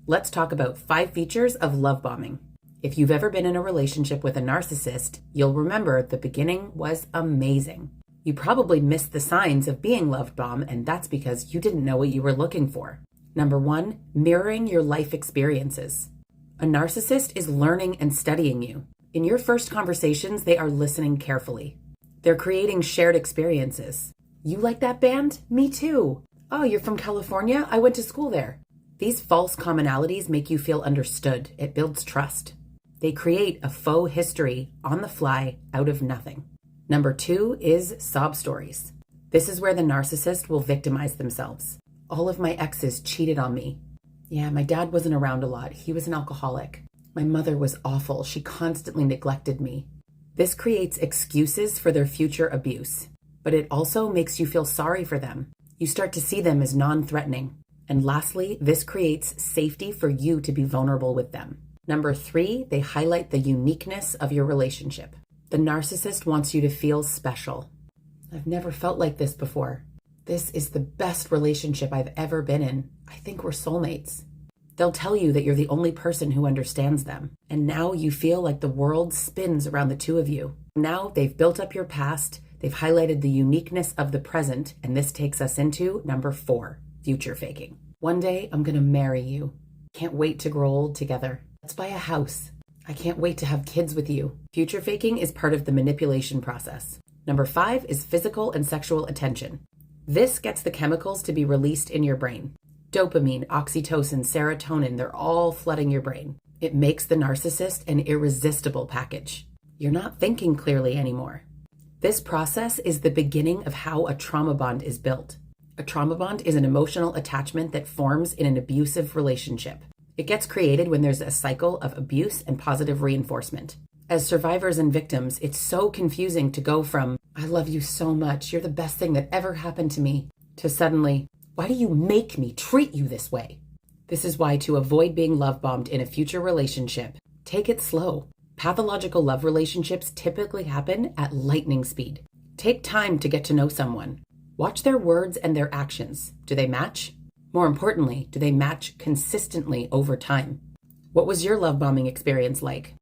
Let's talk about 5 features of love bombing. If you've ever been in a relationship with a narcissist, you'll remember the beginning was amazing. You probably missed the signs of being love bombed, and that's because you didn't know what you were looking for. Number 1, mirroring your life experiences. A narcissist is learning and studying you. In your first conversations, they are listening carefully. They're creating shared experiences. You like that band? Me too. Oh, you're from California? I went to school there. These false commonalities make you feel understood. It builds trust. They create a faux history on the fly out of nothing. Number 2 is sob stories. This is where the narcissist will victimize themselves. All of my exes cheated on me. Yeah, my dad wasn't around a lot. He was an alcoholic. My mother was awful. She constantly neglected me. This creates excuses for their future abuse, but it also makes you feel sorry for them. You start to see them as non-threatening. And lastly, this creates safety for you to be vulnerable with them. Number 3, they highlight the uniqueness of your relationship. The narcissist wants you to feel special. I've never felt like this before. This is the best relationship I've ever been in. I think we're soulmates. They'll tell you that you're the only person who understands them. And now you feel like the world spins around the two of you. Now they've built up your past, they've highlighted the uniqueness of the present, and this takes us into number 4, future faking. One day I'm gonna marry you. Can't wait to grow old together. Let's buy a house. I can't wait to have kids with you. Future faking is part of the manipulation process. Number 5 is physical and sexual attention. This gets the chemicals to be released in your brain. Dopamine, oxytocin, serotonin, they're all flooding your brain. It makes the narcissist an irresistible package. You're not thinking clearly anymore. This process is the beginning of how a trauma bond is built. A trauma bond is an emotional attachment that forms in an abusive relationship. It gets created when there's a cycle of abuse and positive reinforcement. As survivors and victims, it's so confusing to go from, I love you so much, you're the best thing that ever happened to me, to suddenly, why do you make me treat you this way? This is why, to avoid being love bombed in a future relationship, take it slow. Pathological love relationships typically happen at lightning speed. Take time to get to know someone. Watch their words and their actions. Do they match? More importantly, do they match consistently over time? What was your love bombing experience like?